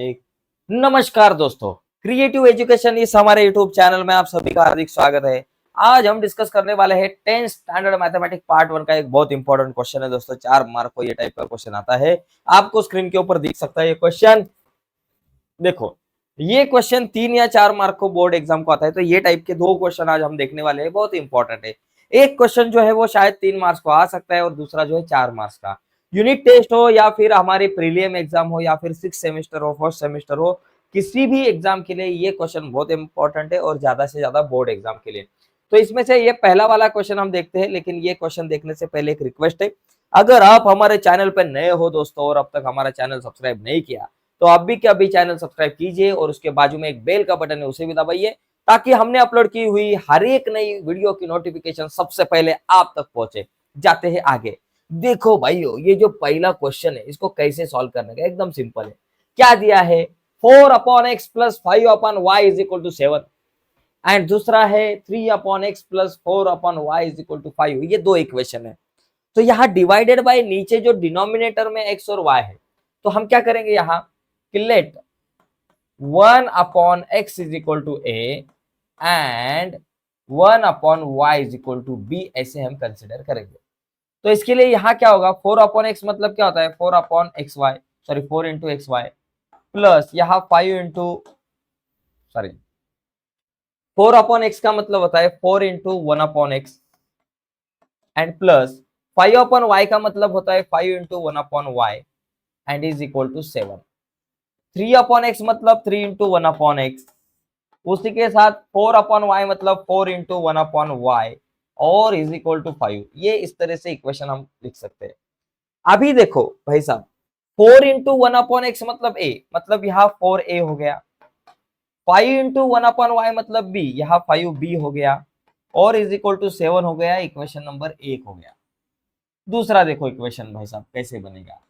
एक नमस्कार दोस्तों, क्रिएटिव एजुकेशन इस हमारे यूट्यूब चैनल में आप सभी का हार्दिक स्वागत है। आज हम डिस्कस करने वाले हैं 10th स्टैंडर्ड मैथमेटिक्स पार्ट 1 का एक बहुत इंपॉर्टेंट क्वेश्चन है दोस्तों। 4 मार्क को ये टाइप का क्वेश्चन आता है, आपको स्क्रीन के ऊपर दिख सकता है ये क्वेश्चन। देखो, ये क्वेश्चन 3 या 4 मार्क को बोर्ड एग्जाम को आता है, तो ये टाइप के दो क्वेश्चन आज हम देखने वाले हैं, बहुत इंपॉर्टेंट है। एक क्वेश्चन जो है वो शायद 3 मार्क्स को आ सकता है और दूसरा जो है 4 मार्क्स का। यूनिट टेस्ट हो या फिर हमारे प्रीलियम एग्जाम हो या फिर 6 सेमेस्टर हो, फर्स्ट सेमेस्टर हो, किसी भी एग्जाम के लिए ये क्वेश्चन बहुत इंपॉर्टेंट है और ज्यादा से ज्यादा बोर्ड एग्जाम के लिए। तो इसमें से ये पहला वाला क्वेश्चन हम देखते हैं, लेकिन ये क्वेश्चन देखने से पहले एक रिक्वेस्ट है, अगर आप हमारे चैनल पर नए हो दोस्तों और अब तक हमारा चैनल सब्सक्राइब नहीं किया तो अभी के अभी चैनल सब्सक्राइब कीजिए और उसके बाजू में एक बेल का बटन है उसे भी दबाइए, ताकि हमने अपलोड की हुई हर एक नई वीडियो की नोटिफिकेशन सबसे पहले आप तक पहुंचे। जाते हैं आगे। देखो भाइयों, ये जो पहला क्वेश्चन है इसको कैसे सॉल्व करने का, एकदम सिंपल है। क्या दिया है, 4/x plus 5/y is equal to 7 and दूसरा है 3/x plus 4/y is equal to 5। ये दो इक्वेशन है। तो यहाँ डिवाइडेड बाय नीचे जो डिनोमिनेटर में x और y है, तो हम क्या करेंगे यहाँ कि let 1/x is equal to a and 1/y is equal to b, ऐसे हम कंसिडर करेंगे। तो इसके लिए यहाँ क्या होगा, 4/x मतलब क्या होता है 4/xy, sorry 4 into x y, plus यहाँ 5 इंटू सॉरी 4/x का मतलब होता है 4 into 1/x and plus 5/y का मतलब होता है 5 into 1/y and is equal to 7। 3/x मतलब 3 इंटू 1/x, उसी के साथ 4/y मतलब 4 इंटू 1/y और इज इक्वल टू 5। ये इस तरह से इक्वेशन हम लिख सकते हैं। अभी देखो भाई साहब, 4 इंटू 1/x मतलब a, मतलब यहाँ 4a हो गया। 5 इंटू 1/y मतलब b, यहाँ 5b हो गया और इज इक्वल टू 7 हो गया। इक्वेशन नंबर 1 हो गया। दूसरा देखो इक्वेशन भाई साहब कैसे बनेगा।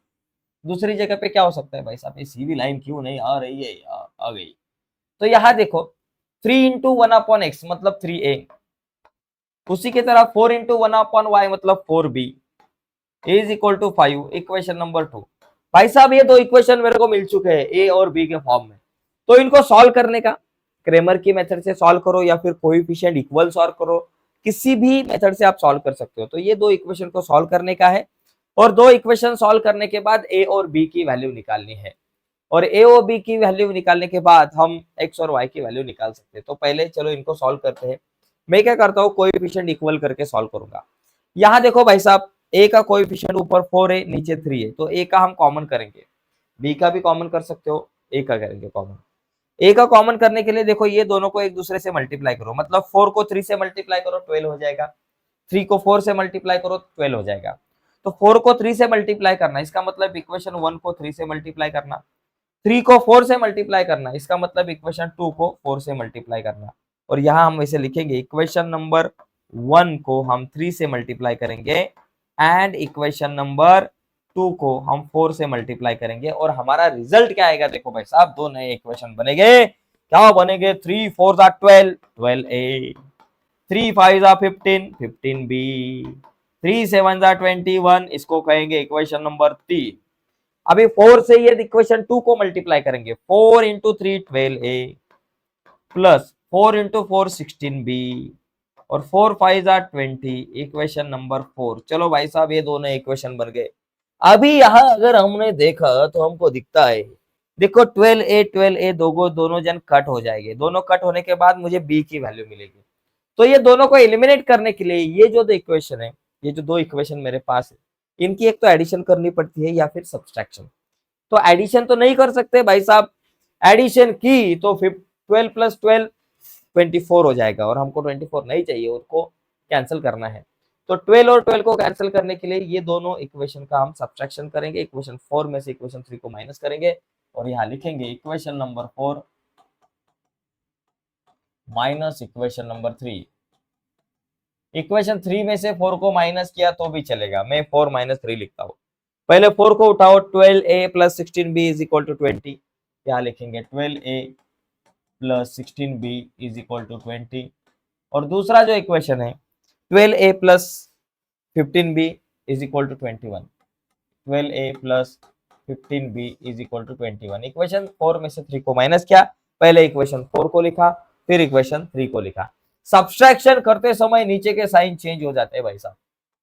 दूसरी जगह पे क्या हो सकता है भाई साहब, ये सीधी लाइन क्यों नहीं आ रही है, आ गई। तो यहाँ देखो 3 इंटू 1/x मतलब 3a, उसी की तरह 4 इंटू 1/y मतलब 4b is equal to 5। Equation number 2। भाई साहब ये दो इक्वेशन मेरे को मिल चुके हैं ए और बी के फॉर्म में, तो इनको सॉल्व करने का क्रेमर की मेथड से सॉल्व करो या फिर कोएफिशिएंट इक्वल सॉल्व करो, किसी भी मेथड से आप सॉल्व कर सकते हो। तो ये दो इक्वेशन को सॉल्व करने का है और दो इक्वेशन सॉल्व करने के बाद ए और बी की वैल्यू निकालनी है और ए और बी की वैल्यू निकालने के बाद हम एक्स और वाई की वैल्यू निकाल सकते हैं। तो पहले चलो इनको सॉल्व करते हैं। मैं क्या करता हूँ, कोएफिशिएंट इक्वल करके सॉल्व करूंगा। यहाँ देखो भाई साहब, ए का कोएफिशिएंट ऊपर 4 है, नीचे 3 है, तो ए का हम कॉमन करेंगे, बी का भी कॉमन कर सकते हो, ए का करेंगे कॉमन। ए का कॉमन करने के लिए देखो ये दोनों को एक दूसरे से मल्टीप्लाई करो, मतलब 4 को 3 से मल्टीप्लाई करो 12 हो जाएगा, 3 को 4 से मल्टीप्लाई करो 12 हो जाएगा। तो 4 को 3 से मल्टीप्लाई करना, इसका मतलब इक्वेशन 1 को 3 से मल्टीप्लाई करना, 3 को 4 से मल्टीप्लाई करना, इसका मतलब इक्वेशन 2 को 4 से मल्टीप्लाई करना। और यहाँ हम इसे लिखेंगे, इक्वेशन नंबर 1 को हम 3 से मल्टीप्लाई करेंगे एंड इक्वेशन नंबर 2 को हम 4 से मल्टीप्लाई करेंगे और हमारा रिजल्ट क्या आएगा। देखो भाई साहब, दो नए इक्वेशन बनेंगे। क्या बनेंगे, 3 4 12, 12a, 3 5 15, 15b, 3 7 21, इसको कहेंगे इक्वेशन नंबर 3। अभी 4 से ये इक्वेशन 2 को मल्टीप्लाई करेंगे, 4 into 3 12a plus 4 into 4 16b और 4 5 20, इक्वेशन नंबर 4। चलो भाई साहब, ये दोनों इक्वेशन बन गए। अभी यहाँ अगर हमने देखा तो हमको दिखता है, देखो 12a दोनों जन कट हो जाएंगे, दोनों कट होने के बाद मुझे b की वैल्यू मिलेगी। तो ये दोनों को एलिमिनेट करने के लिए ये जो दो इक्वेशन है, ये जो दो इक्वेशन मेरे पास है, इनकी एक तो एडिशन करनी पड़ती है या फिर सब्सट्रैक्शन। तो एडिशन तो नहीं कर सकते भाई साहब, एडिशन की तो 12 प्लस 12 24 हो जाएगा और हमको 24 नहीं चाहिए, उसको कैंसिल करना है। तो 12 और 12 को कैंसिल करने के लिए ये दोनों इक्वेशन का हम सब्सट्रैक्शन करेंगे, इक्वेशन 4 में से इक्वेशन 3 को माइनस करेंगे और यहाँ लिखेंगे equation number 4 minus equation number 3। Equation 3 में से 4 को माइनस किया तो भी चलेगा, मैं 4 माइनस 3 लिखता हूँ। पहले 4 को उठाओ, 12a plus 16b is equal to 20। क्या लिखेंगे, 12a plus 16b is equal to 20। और दूसरा जो इक्वेशन है 12a plus 15b is equal to 21। 12a plus 15b is equal to 21। Equation 4 में से 3 को माइनस किया, पहले इक्वेशन 4 को लिखा, फिर इक्वेशन 3 को लिखा। सब्सट्रैक्शन करते समय नीचे के साइन चेंज हो जाते हैं भाई साहब,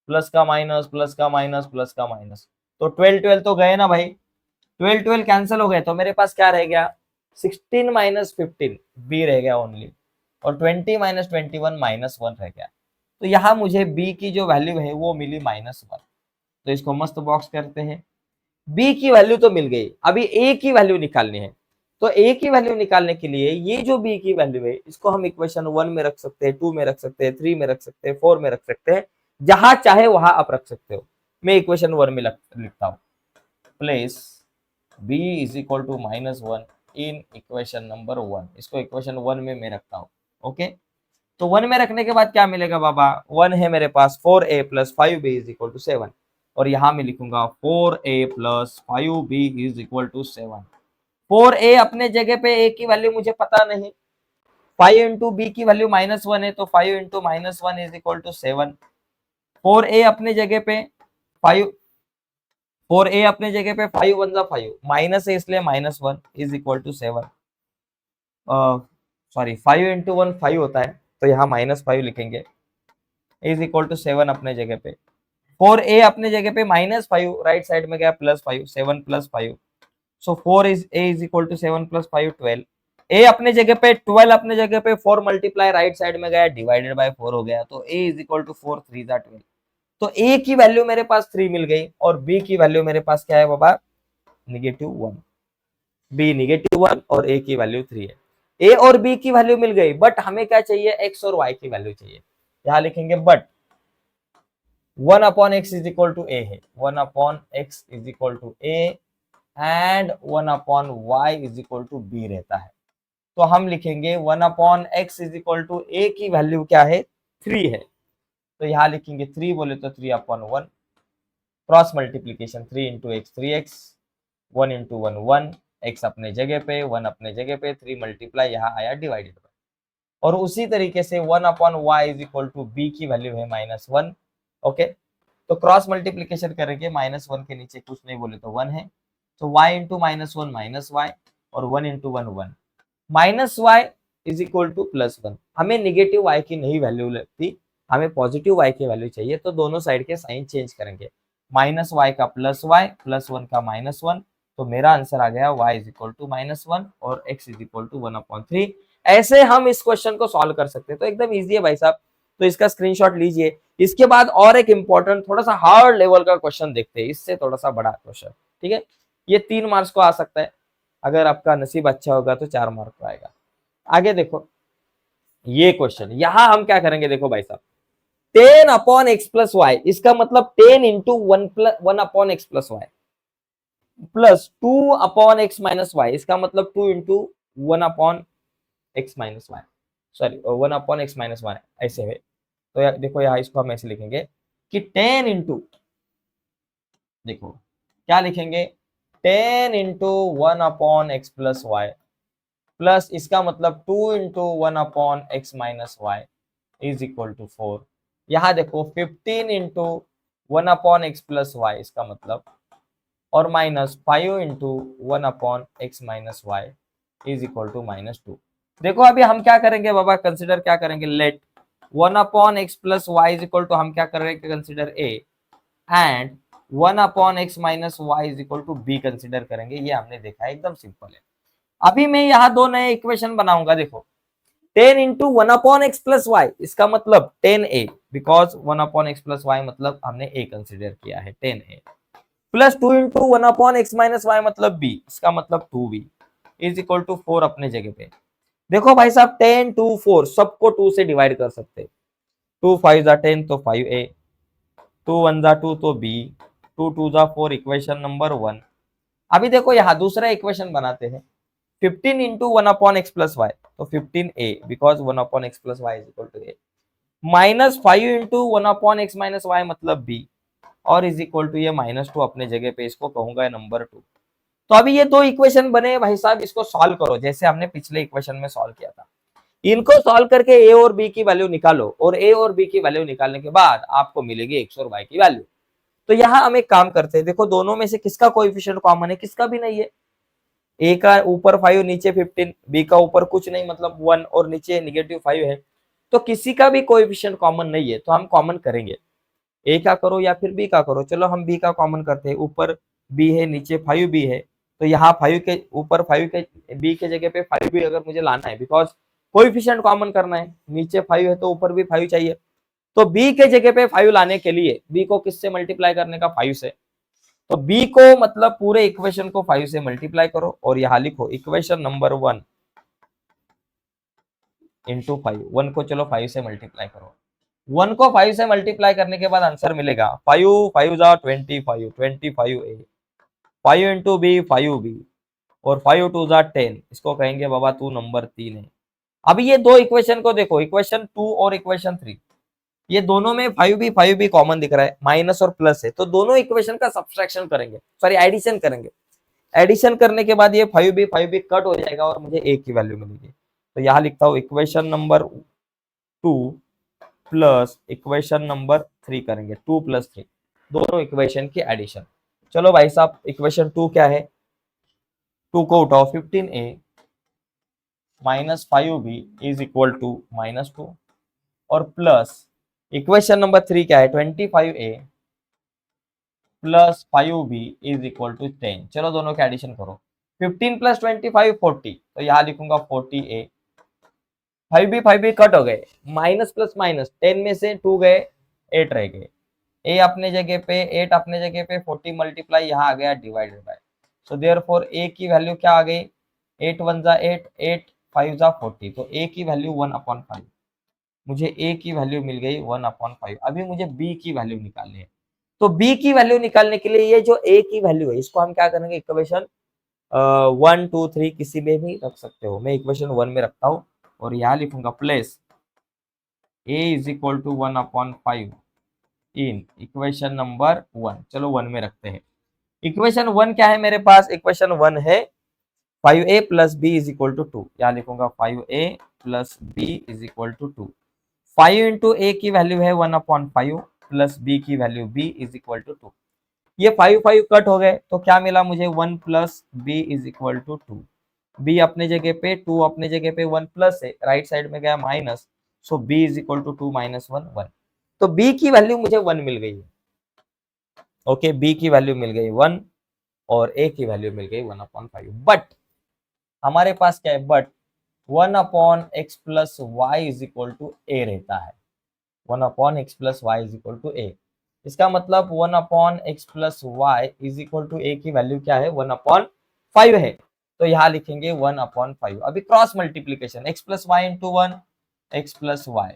प्लस का माइनस, प्लस का माइनस, प्लस का माइनस। तो 12 12 तो गए ना भाई, 12 12 कैंसिल हो गए, तो मेरे पास क्या रह गया, 16 माइनस 15 बी रह गया ओनली, और 20 माइनस 21 माइनस 1 रह गया। तो यहाँ मुझे बी की जो वैल्यू है वो मिली -1। तो इसको मस्त बॉक्स करते हैं। बी की वैल्यू तो मिल गई, अभी ए की वैल्यू निकालनी है। तो ए की वैल्यू निकालने के लिए ये जो बी की वैल्यू है इसको हम इक्वेशन 1 में रख सकते हैं, 2 में रख सकते हैं, 3 में रख सकते हैं, 4 में रख सकते हैं, जहां चाहे वहां आप रख सकते हो। मैं इक्वेशन 1 में लिखता हूं, place b is equal to -1 in equation number 1। इसको इक्वेशन 1 में मैं रखता हूँ। ओके, तो 1 में रखने के बाद क्या मिलेगा बाबा, 1 है मेरे पास, 4a plus 5b is equal to 7, और यहां मैं लिखूंगा 4a plus 5b is equal to 7। 4a अपने जगह पे a की वैल्यू मुझे पता नहीं, 5 इंटू बी की वैल्यू -1 है, तो 5 into -1 is equal to 7। 4a अपने जगह पे 5, 4a अपने जगह पे 5 1 जा 5, माइनस है इसलिए -1 is equal to 7। Sorry, 5 into 1 5 होता है, तो यहाँ -5 लिखेंगे, इज इक्वल टू 7 अपने जगह पे। 4a अपने जगह पे -5, राइट साइड में गया +5, 7 + 5, so 4 is a is equal to 7 + 5 12। a अपने जगह पे 12 अपने जगह पे 4 मल्टीप्लाई राइट साइड में गया, डिवाइडेड बाय 4 हो गया, तो a इज इक्वल टू 4 3 जा 12। तो a की वैल्यू मेरे पास 3 मिल गई, और b की वैल्यू मेरे पास क्या है बाबा, -1। b -1 और a की वैल्यू 3 है। a और b की वैल्यू मिल गई, बट हमें क्या चाहिए, x और y की वैल्यू चाहिए। यहां लिखेंगे but 1 upon x is equal to a है, 1 upon x is equal to a and 1 upon y is equal to b रहता है। तो हम लिखेंगे 1 upon x is equal to a की वैल्यू क्या है, 3 है, तो यहाँ लिखेंगे 3 बोले तो 3 upon 1, cross multiplication 3 into x 3x, 1 into 1 1, x अपने जगह पे 1 अपने जगह पे, 3 मल्टीप्लाई यहाँ आया डिवाइडेड बाय, और उसी तरीके से 1 upon y is equal to b की वैल्यू है -1। ओके, तो क्रॉस मल्टीप्लीकेशन करेंगे, -1 के नीचे कुछ नहीं बोले तो 1 है, तो y इंटू -1 -y, और 1 into 1 1, -y is equal to +1। हमें निगेटिव y की नहीं वैल्यू लगती, हमें पॉजिटिव y की वैल्यू चाहिए, तो दोनों साइड के साइन चेंज करेंगे, -y का +y, +1 का -1, तो मेरा आंसर आ गया y इज इक्वल टू -1 और x इज इक्वल टू 1/3। ऐसे हम इस क्वेश्चन को सॉल्व कर सकते हैं, तो एकदम इजी है भाई साहब, तो इसका स्क्रीनशॉट लीजिए। इसके बाद और एक इंपॉर्टेंट थोड़ा सा हार्ड लेवल का क्वेश्चन देखते हैं, इससे थोड़ा सा बड़ा क्वेश्चन, ठीक है, ये 3 मार्क्स को आ सकता है, अगर आपका नसीब अच्छा होगा तो 4 मार्क को आएगा। आगे देखो ये क्वेश्चन, यहां हम क्या करेंगे, देखो भाई साहब 10 अपॉन एक्स प्लस वाई, इसका मतलब 10 into 1 upon x plus y, plus 2 upon x minus y, इसका मतलब 2 into 1 upon x minus y, sorry 1 upon x minus y, ऐसे है। तो देखो यहाँ इसको हम ऐसे लिखेंगे कि 10 इंटू, देखो क्या लिखेंगे, 10 into 1 upon x plus y, plus इसका मतलब 2 into 1 upon x minus y is equal to 4। यहाँ देखो 15 into 1 upon x plus y, इसका मतलब, और -5 into 1 upon x minus y is equal to -2। देखो अभी हम क्या करेंगे बाबा, कंसिडर क्या करेंगे, let 1 upon x plus Y is equal to, हम क्या करेंगे, consider a, and 1 upon x minus y is equal to b consider करेंगे। ये हमने देखा है, एकदम सिंपल है। अभी मैं यहाँ दो नए इक्वेशन बनाऊंगा, देखो 10 into 1 upon x plus y, इसका मतलब 10a, because 1 upon x plus y मतलब हमने a कंसिडर किया है 10a, plus 2 into 1 upon x minus y मतलब b, इसका मतलब 2b इज इक्वल टू 4 अपने जगह पे। देखो भाई साहब 10 2 4 सबको 2 से डिवाइड कर सकते हैं, 2 5 जा 10 तो 5a, 2 1 जा 2 तो b, 2 2 जा 4, इक्वेशन नंबर 1। अभी देखो यहाँ दूसरा इक्वेशन बनाते हैं, 15 into 1 upon x plus y, तो 15a, because 1 upon x plus Y is equal to a, -5 into 1 upon x minus y मतलब b, और इज इक्वल टू ये -2 अपने जगह पे, इसको कहूंगा नंबर 2। तो अभी ये दो इक्वेशन बने भाई साहब, इसको सॉल्व करो जैसे हमने पिछले इक्वेशन में सॉल्व किया था। इनको सॉल्व करके a और b की वैल्यू निकालो, और a और b की वैल्यू निकालने के बाद आपको मिलेगी x और y की वैल्यू। तो यहाँ हम एक काम करते हैं, देखो दोनों में से किसका कोएफिशिएंट कॉमन है, किसका भी नहीं है। ए का ऊपर 5 नीचे 15, बी का ऊपर कुछ नहीं मतलब 1 और नीचे -5 है, तो किसी का भी कोएफिशिएंट कॉमन नहीं है, तो हम कॉमन करेंगे। ए का करो या फिर बी का करो, चलो हम बी का कॉमन करते हैं। ऊपर बी है नीचे 5 बी है, तो यहाँ 5 के ऊपर 5 के बी के जगह पे 5 बी अगर मुझे लाना है, बिकॉज कोएफिशिएंट कॉमन करना है, नीचे 5 है तो ऊपर भी 5 चाहिए। तो बी के जगह पे 5 लाने के लिए बी को किससे मल्टीप्लाई करने का, 5 से। तो बी को मतलब पूरे इक्वेशन को 5 से मल्टीप्लाई करो और यहाँ लिखो इक्वेशन नंबर 1 इंटू 5। 1 को चलो 5 से मल्टीप्लाई करो, 1 को 5 से मल्टीप्लाई करने के बाद आंसर मिलेगा 5 5 जा 25 25 ए, 5 इंटू बी 5 बी और 5 2 जा 10। इसको कहेंगे बाबा तू नंबर 3 है। अभी ये दो इक्वेशन को देखो, इक्वेशन 2 और इक्वेशन 3, ये दोनों में 5 बी कॉमन दिख रहा है, माइनस और प्लस है, तो दोनों इक्वेशन का सब्सट्रैक्शन करेंगे, सॉरी एडिशन करेंगे। एडिशन करने के बाद ये 5 बी कट हो जाएगा और मुझे ए की वैल्यू मिलेगी। तो यहाँ लिखता हूँ equation number 2 plus equation number 3 करेंगे, 2 + 3 दोनों इक्वेशन की एडिशन। चलो भाई साहब इक्वेशन 2 क्या है, 2 को उठाओ, 15a minus 5b is equal to -2 और प्लस इक्वेशन नंबर 3 क्या है, 25a plus 5b is equal to 10। चलो दोनों के एडिशन करो, 15 + 25 40, तो यहाँ लिखूंगा 40a। 5b कट हो गए, माइनस प्लस माइनस 10 में से 2 गए, 8 रह गए। ए अपने जगह पे 8 अपने जगह पे 40 मल्टीप्लाई यहाँ आ गया डिवाइडेड बाय। सो देयरफॉर ए की वैल्यू क्या आ गई, 8 1 जा 8, 8 5 जा 40, तो ए की वैल्यू 1/5। मुझे ए की वैल्यू मिल गई 1/5। अभी मुझे बी की वैल्यू निकालनी है। तो बी की वैल्यू निकालने के लिए ये जो ए की वैल्यू है इसको हम क्या करेंगे, इक्वेशन 1 2 3 किसी में भी रख सकते हो, मैं इक्वेशन 1 में रखता हूँ और यहाँ लिखूंगा place a is equal to 1/5 in equation number 1। चलो 1 में रखते हैं। इक्वेशन 1 क्या है मेरे पास, इक्वेशन 1 है 5a plus B is equal to 2। यहाँ लिखूंगा 5a plus B is equal to 2। 5 into A की वैल्यू है 1/5 प्लस बी की value b is equal to 2। ये 5 5 कट हो गए, तो क्या मिला मुझे, 1 plus B is equal to 2। B अपने जगह पे 2 अपने जगह पे 1 प्लस है, राइट साइड में गया minus, so b is equal to 2 - 1 1। तो बी की वैल्यू मुझे 1 मिल गई है। ओके, बी की वैल्यू मिल गई 1 और ए की वैल्यू मिल गई 1/5। बट हमारे पास क्या है, but 1/x plus Y is equal to A रहता है। 1/x plus Y is equal to A, इसका मतलब 1/x plus Y is equal to A की वैल्यू क्या है, 1/5 है। तो यहाँ लिखेंगे 1/5। अभी cross multiplication, x plus y into 1 x plus y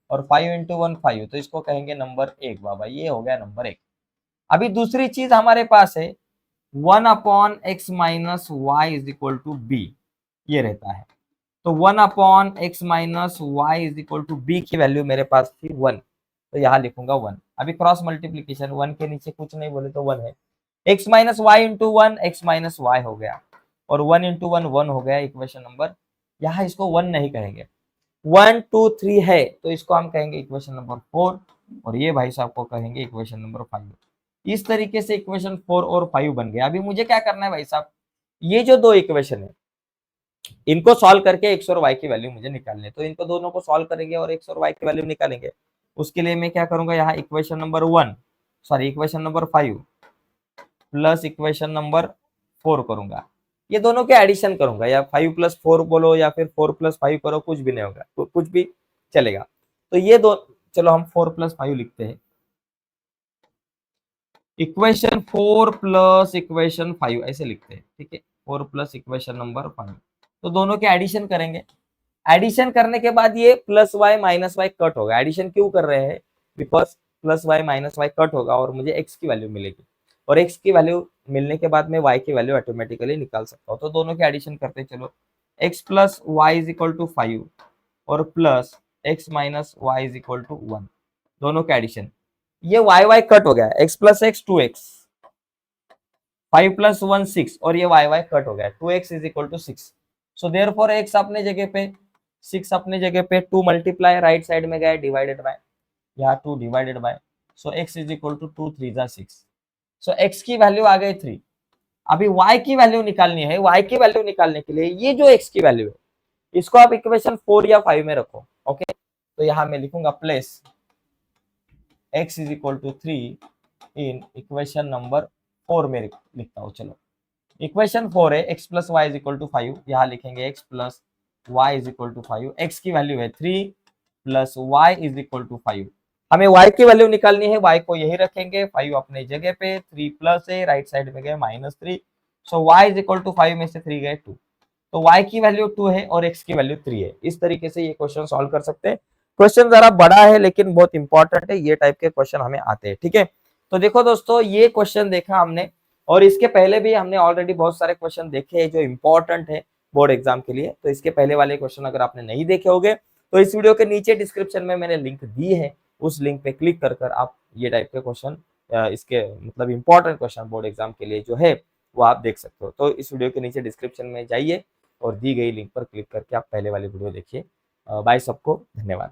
और 5 इंटू 1 5, तो इसको कहेंगे नंबर 1 बाबा, ये हो गया नंबर 1। अभी दूसरी चीज हमारे पास है 1/x minus y is equal to b, ये रहता है। तो 1/x minus y is equal to b की वैल्यू मेरे पास थी 1, तो यहाँ लिखूंगा 1। अभी क्रॉस मल्टीप्लीकेशन, 1 के नीचे कुछ नहीं बोले तो 1 है, x minus y into 1 x minus y हो गया और 1 इंटू 1 1 हो गया इक्वेशन नंबर। यहाँ इसको 1 नहीं कहेंगे, 1 2 3 है, तो इसको हम कहेंगे इक्वेशन नंबर 4 और ये भाई साहब को कहेंगे इक्वेशन नंबर 5। इस तरीके से इक्वेशन 4 और 5 बन गया। अभी मुझे क्या करना है भाई साहब, ये जो दो इक्वेशन है इनको सॉल्व करके x और y की वैल्यू मुझे निकालनी है। तो इनको दोनों को सॉल्व करेंगे और x और y की वैल्यू निकालेंगे। उसके लिए मैं क्या करूंगा, यहाँ equation number 1 sorry equation number 5 plus equation number 4 करूंगा, ये दोनों के एडिशन करूंगा, या 5 + 4 बोलो या फिर 4 + 5 करो, कुछ भी नहीं होगा, तो कुछ भी चलेगा। तो ये दो, चलो हम 4 + 5 लिखते हैं, इक्वेशन 4 प्लस इक्वेशन 5 ऐसे लिखते हैं, ठीक है, 4 प्लस इक्वेशन नंबर 5। तो दोनों के एडिशन करेंगे। एडिशन करने के बाद ये plus y minus y cut होगा। एडिशन क्यों कर रहे हैं, because plus y minus y cut होगा और मुझे एक्स की वैल्यू मिलेगी, और एक्स की वैल्यू मिलने के बाद मैं वाई की वैल्यू ऑटोमेटिकली निकाल सकता हूँ। तो दोनों के एडिशन करते चलो, x plus Y is equal to 5 और plus x minus y is equal to 1, दोनों के एडिशन। ये वाई वाई कट हो गया, एक्स प्लस एक्स 2x, 5 + 1 6 और ये वाई वाई कट हो गया, 2x is equal to 6। So therefore x अपने जगह पे 6 अपने जगह पे 2 मल्टीप्लाई राइट साइड में गया डिवाइडेड बाय, यहाँ 2 divided by, so x is equal to 2 3 जा 6। सो x की वैल्यू आ गई 3। अभी y की वैल्यू निकालनी है। y की वैल्यू निकालने के लिए ये जो x की वैल्यू है इसको आप इक्वेशन 4 या 5 में रखो। ओके, तो यहां मैं लिखूंगा place x is equal to 3 in equation number 4 में लिखता हूँ। चलो, इक्वेशन 4 है x plus Y is equal to 5। यहाँ लिखेंगे x plus Y is equal to 5। x की वैल्यू है 3 plus Y is equal to 5। हमें y की वैल्यू निकालनी है। y को यही रखेंगे, 5 अपने जगह पे, 3 प्लस है, राइट साइड में गए -3। सो y इज इक्वल टू 5 में से 3 गए 2। तो y की वैल्यू 2 है और x की वैल्यू 3 है। इस तरीके से ये क्वेश्चन सॉल्व कर सकते हैं। क्वेश्चन जरा बड़ा है लेकिन बहुत इंपॉर्टेंट है। ये टाइप के क्वेश्चन हमें आते हैं। ठीक है, तो देखो दोस्तों, ये क्वेश्चन देखा हमने और इसके पहले भी हमने ऑलरेडी बहुत सारे क्वेश्चन देखे हैं जो इंपॉर्टेंट है बोर्ड एग्जाम के लिए। तो इसके पहले वाले क्वेश्चन अगर आपने नहीं देखे होंगे तो इस वीडियो के नीचे डिस्क्रिप्शन में मैंने लिंक दी है, उस लिंक पे क्लिक कर कर आप ये टाइप के क्वेश्चन, इसके मतलब इंपॉर्टेंट क्वेश्चन बोर्ड एग्जाम के लिए जो है वो आप देख सकते हो। तो इस वीडियो के नीचे डिस्क्रिप्शन में जाइए और दी गई लिंक पर क्लिक करके आप पहले वाली वीडियो देखिए। बाय सबको, धन्यवाद।